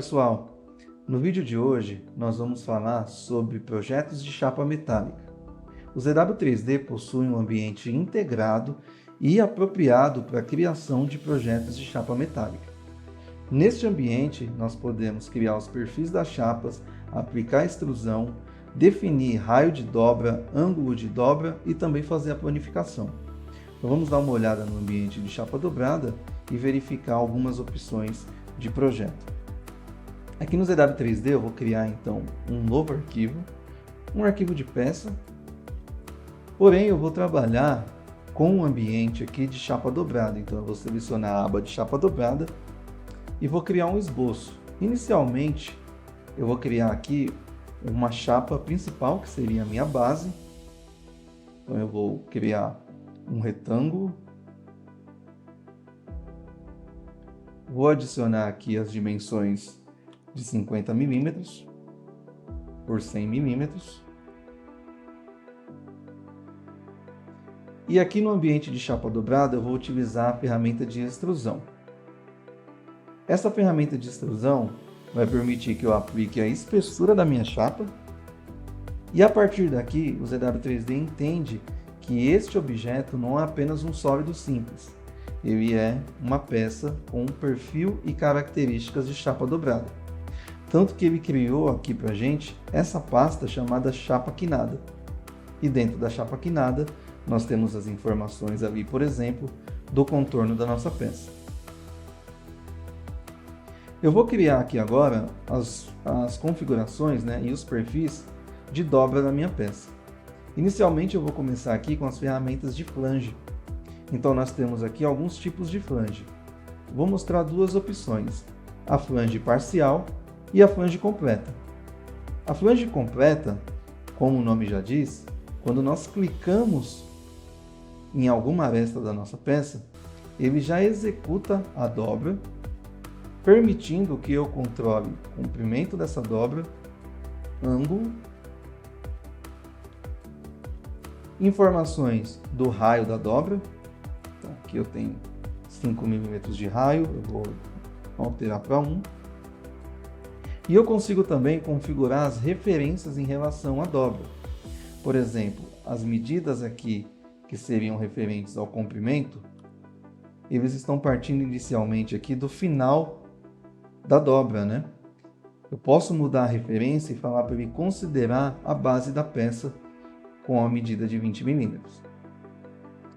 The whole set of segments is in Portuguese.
pessoal! No vídeo de hoje nós vamos falar sobre projetos de chapa metálica. O ZW3D possui um ambiente integrado e apropriado para a criação de projetos de chapa metálica. Neste ambiente nós podemos criar os perfis das chapas, aplicar extrusão, definir raio de dobra, ângulo de dobra e também fazer a planificação. Então vamos dar uma olhada no ambiente de chapa dobrada e verificar algumas opções de projeto. Aqui no ZW3D eu vou criar então um novo arquivo, um arquivo de peça, porém eu vou trabalhar com um ambiente aqui de chapa dobrada, então eu vou selecionar a aba de chapa dobrada e vou criar um esboço. Inicialmente eu vou criar aqui uma chapa principal, que seria a minha base, então eu vou criar um retângulo, vou adicionar aqui as dimensões de 50 mm por 100 mm. E aqui no ambiente de chapa dobrada eu vou utilizar a ferramenta de extrusão. Essa ferramenta de extrusão vai permitir que eu aplique a espessura da minha chapa e a partir daqui o ZW3D entende que este objeto não é apenas um sólido simples, ele é uma peça com um perfil e características de chapa dobrada. Tanto que ele criou aqui para a gente essa pasta chamada chapa quinada. E dentro da chapa quinada nós temos as informações ali, por exemplo, do contorno da nossa peça. Eu vou criar aqui agora as configurações, e os perfis de dobra da minha peça. Inicialmente eu vou começar aqui com as ferramentas de flange. Então nós temos aqui alguns tipos de flange. Vou mostrar duas opções, a flange parcial e a flange completa. A flange completa, como o nome já diz, quando nós clicamos em alguma aresta da nossa peça, ele já executa a dobra, permitindo que eu controle o comprimento dessa dobra, ângulo, informações do raio da dobra. Então, aqui eu tenho 5 mm de raio, eu vou alterar para 1. E eu consigo também configurar as referências em relação à dobra. Por exemplo, as medidas aqui que seriam referentes ao comprimento, eles estão partindo inicialmente aqui do final da dobra, Eu posso mudar a referência e falar para ele considerar a base da peça com a medida de 20 mm.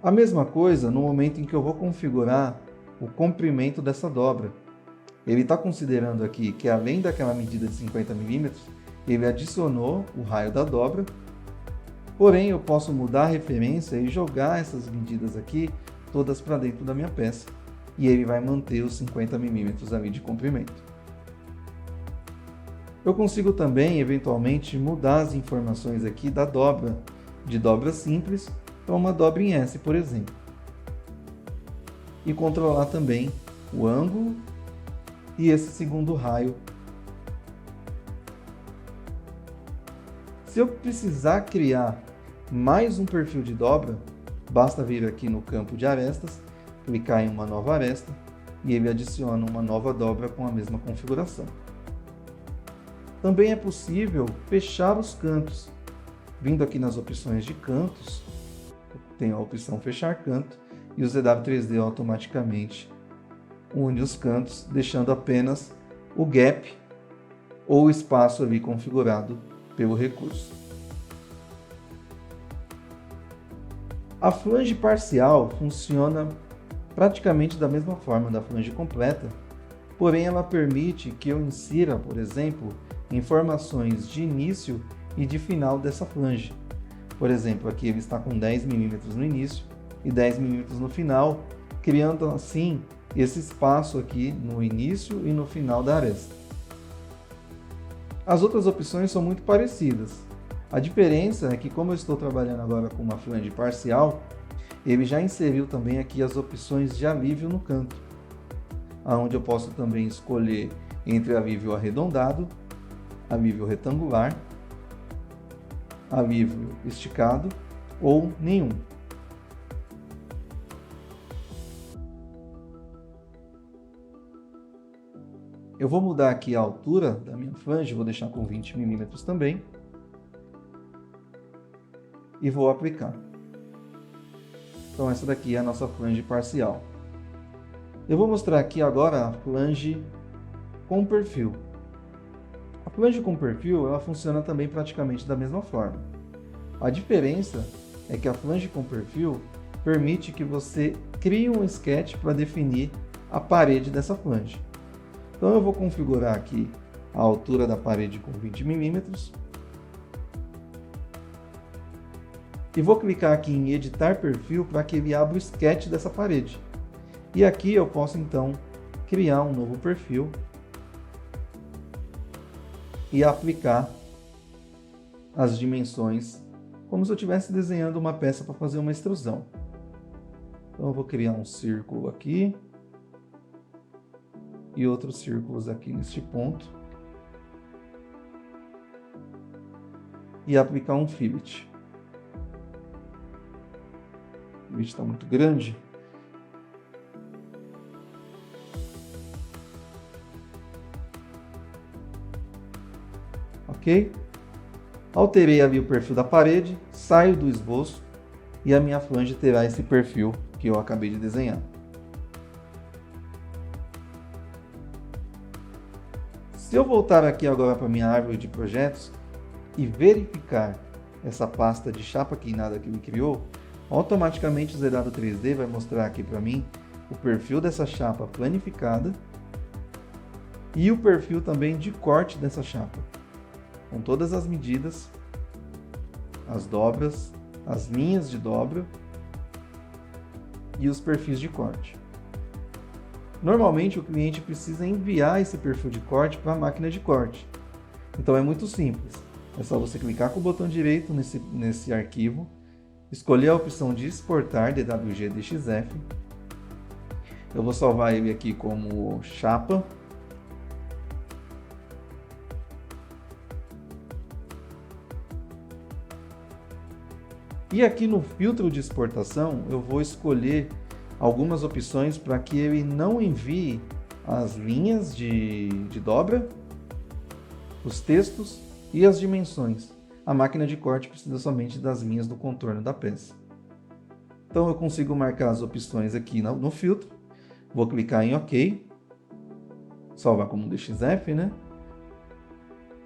A mesma coisa no momento em que eu vou configurar o comprimento dessa dobra. Ele está considerando aqui que além daquela medida de 50 mm, ele adicionou o raio da dobra, porém eu posso mudar a referência e jogar essas medidas aqui todas para dentro da minha peça, e ele vai manter os 50 mm ali de comprimento. Eu consigo também, eventualmente, mudar as informações aqui da dobra, de dobra simples para uma dobra em S, por exemplo, e controlar também o ângulo e esse segundo raio. Se eu precisar criar mais um perfil de dobra, basta vir aqui no campo de arestas, clicar em uma nova aresta e ele adiciona uma nova dobra com a mesma configuração. Também é possível fechar os cantos. Vindo aqui nas opções de cantos, tem a opção fechar canto e o ZW3D automaticamente une os cantos, deixando apenas o gap ou o espaço ali configurado pelo recurso. A flange parcial funciona praticamente da mesma forma da flange completa, porém ela permite que eu insira, por exemplo, informações de início e de final dessa flange. Por exemplo, aqui ele está com 10 mm no início e 10 mm no final, criando assim esse espaço aqui no início e no final da aresta. As outras opções são muito parecidas. A diferença é que, como eu estou trabalhando agora com uma flange parcial, ele já inseriu também aqui as opções de alívio no canto, onde eu posso também escolher entre alívio arredondado, alívio retangular, alívio esticado ou nenhum. Eu vou mudar aqui a altura da minha flange, vou deixar com 20 milímetros também. E vou aplicar. Então essa daqui é a nossa flange parcial. Eu vou mostrar aqui agora a flange com perfil. A flange com perfil, ela funciona também praticamente da mesma forma. A diferença é que a flange com perfil permite que você crie um sketch para definir a parede dessa flange. Então eu vou configurar aqui a altura da parede com 20 milímetros. E vou clicar aqui em editar perfil para que ele abra o sketch dessa parede. E aqui eu posso então criar um novo perfil e aplicar as dimensões como se eu estivesse desenhando uma peça para fazer uma extrusão. Então eu vou criar um círculo aqui e outros círculos aqui neste ponto e aplicar um fillet. O fillet está muito grande. Ok? Alterei ali o perfil da parede, saio do esboço e a minha flange terá esse perfil que eu acabei de desenhar. Se eu voltar aqui agora para a minha árvore de projetos e verificar essa pasta de chapa queimada que ele criou, automaticamente o ZW3D vai mostrar aqui para mim o perfil dessa chapa planificada e o perfil também de corte dessa chapa, com todas as medidas, as dobras, as linhas de dobra e os perfis de corte. Normalmente o cliente precisa enviar esse perfil de corte para a máquina de corte. Então é muito simples. É só você clicar com o botão direito nesse arquivo, escolher a opção de exportar DWG DXF. Eu vou salvar ele aqui como chapa. E aqui no filtro de exportação eu vou escolher algumas opções para que ele não envie as linhas de dobra, os textos e as dimensões. A máquina de corte precisa somente das linhas do contorno da peça. Então eu consigo marcar as opções aqui no filtro, vou clicar em OK, salvar como DXF, né?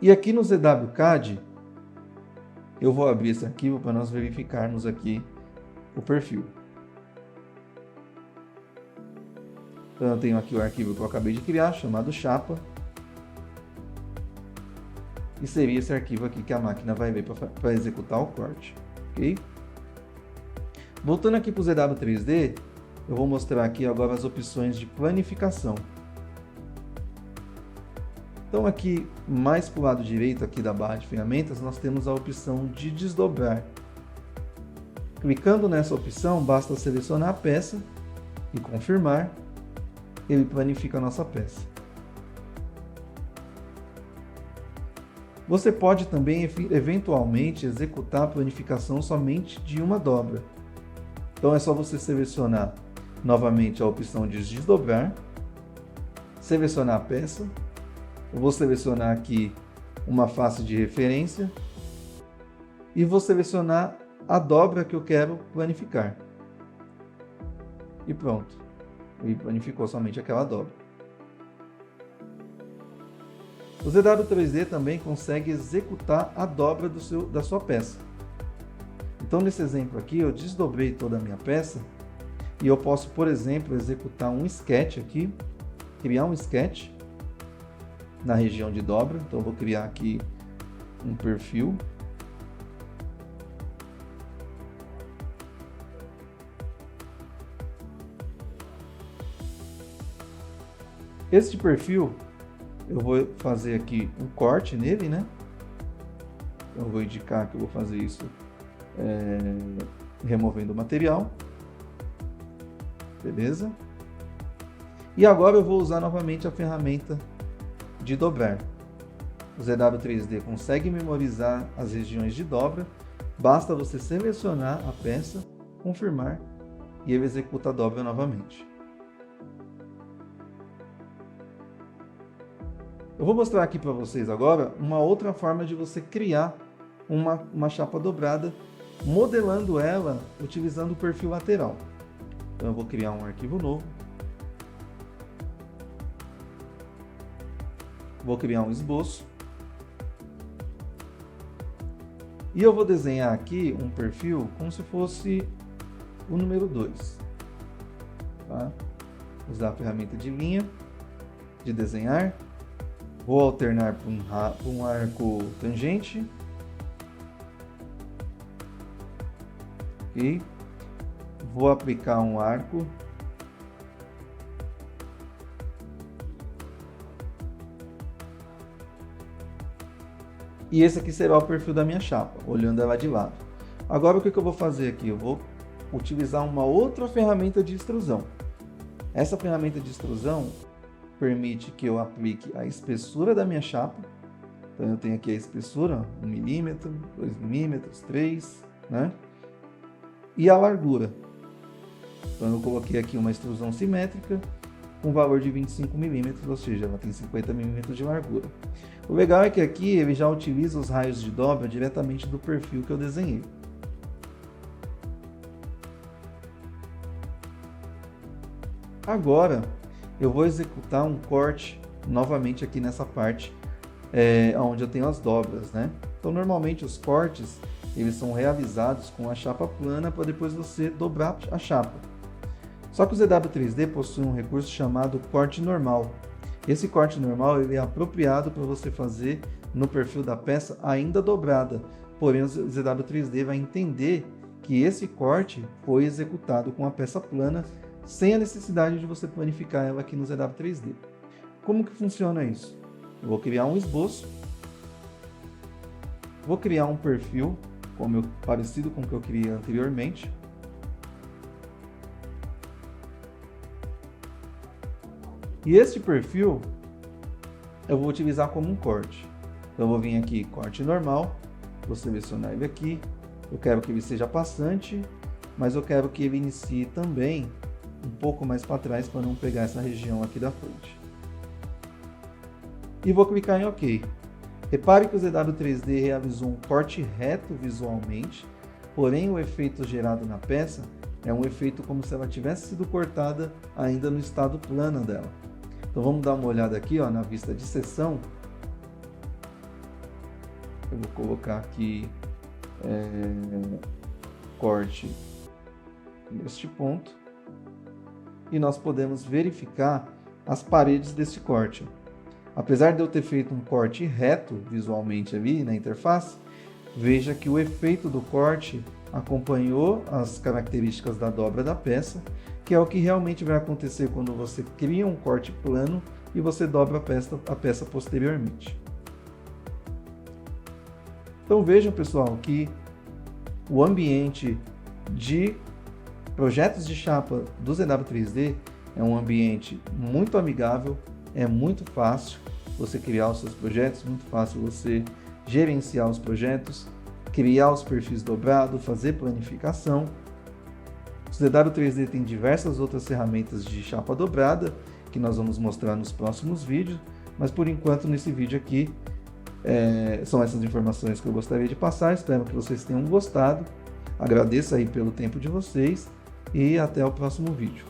E aqui no ZWCAD eu vou abrir esse arquivo para nós verificarmos aqui o perfil. Então eu tenho aqui o arquivo que eu acabei de criar, chamado chapa. E seria esse arquivo aqui que a máquina vai ver para executar o corte. Ok? Voltando aqui para o ZW3D, eu vou mostrar aqui agora as opções de planificação. Então aqui, mais para o lado direito aqui da barra de ferramentas, nós temos a opção de desdobrar. Clicando nessa opção, basta selecionar a peça e confirmar. Ele planifica a nossa peça. Você pode também, eventualmente, executar a planificação somente de uma dobra. Então é só você selecionar novamente a opção de desdobrar, selecionar a peça. Eu vou selecionar aqui uma face de referência e vou selecionar a dobra que eu quero planificar. E pronto. E planificou somente aquela dobra. O ZW3D também consegue executar a dobra da sua peça. Então nesse exemplo aqui eu desdobrei toda a minha peça e eu posso, por exemplo, executar um sketch aqui, criar um sketch na região de dobra. Então eu vou criar aqui um perfil. Este perfil, eu vou fazer aqui um corte nele, né? Eu vou indicar que eu vou fazer isso removendo o material. Beleza? E agora eu vou usar novamente a ferramenta de dobrar. O ZW3D consegue memorizar as regiões de dobra. Basta você selecionar a peça, confirmar e ele executa a dobra novamente. Eu vou mostrar aqui para vocês agora uma outra forma de você criar uma chapa dobrada, modelando ela utilizando o perfil lateral. Então eu vou criar um arquivo novo. Vou criar um esboço. E eu vou desenhar aqui um perfil como se fosse o número 2. Tá? Usar a ferramenta de linha, de desenhar. Vou alternar para um arco tangente. Ok. Vou aplicar um arco. E esse aqui será o perfil da minha chapa, olhando ela de lado. Agora o que eu vou fazer aqui? Eu vou utilizar uma outra ferramenta de extrusão. Essa ferramenta de extrusão permite que eu aplique a espessura da minha chapa. Então eu tenho aqui a espessura, 1 milímetro, 2 milímetros, 3, né? E a largura. Então eu coloquei aqui uma extrusão simétrica com valor de 25 milímetros, ou seja, ela tem 50 milímetros de largura. O legal é que aqui ele já utiliza os raios de dobra diretamente do perfil que eu desenhei. Agora eu vou executar um corte novamente aqui nessa parte onde eu tenho as dobras, né? Então normalmente os cortes eles são realizados com a chapa plana para depois você dobrar a chapa. Só que o ZW3D possui um recurso chamado corte normal. Esse corte normal ele é apropriado para você fazer no perfil da peça ainda dobrada, porém o ZW3D vai entender que esse corte foi executado com a peça plana sem a necessidade de você planificar ela aqui no ZW3D. Como que funciona isso? Eu vou criar um esboço, vou criar um perfil parecido com o que eu criei anteriormente. E este perfil eu vou utilizar como um corte. Então eu vou vir aqui, corte normal, vou selecionar ele aqui. Eu quero que ele seja passante, mas eu quero que ele inicie também um pouco mais para trás para não pegar essa região aqui da frente. E vou clicar em OK. Repare que o ZW3D realizou um corte reto visualmente, porém o efeito gerado na peça é um efeito como se ela tivesse sido cortada ainda no estado plano dela. Então vamos dar uma olhada aqui, ó, na vista de seção. Eu vou colocar aqui corte neste ponto. E nós podemos verificar as paredes desse corte. Apesar de eu ter feito um corte reto visualmente ali na interface, veja que o efeito do corte acompanhou as características da dobra da peça, que é o que realmente vai acontecer quando você cria um corte plano e você dobra a peça posteriormente. Então vejam, pessoal, que o ambiente de projetos de chapa do ZW3D é um ambiente muito amigável, é muito fácil você criar os seus projetos, muito fácil você gerenciar os projetos, criar os perfis dobrados, fazer planificação. O ZW3D tem diversas outras ferramentas de chapa dobrada que nós vamos mostrar nos próximos vídeos, mas por enquanto nesse vídeo aqui são essas informações que eu gostaria de passar. Espero que vocês tenham gostado. Agradeço aí pelo tempo de vocês e até o próximo vídeo.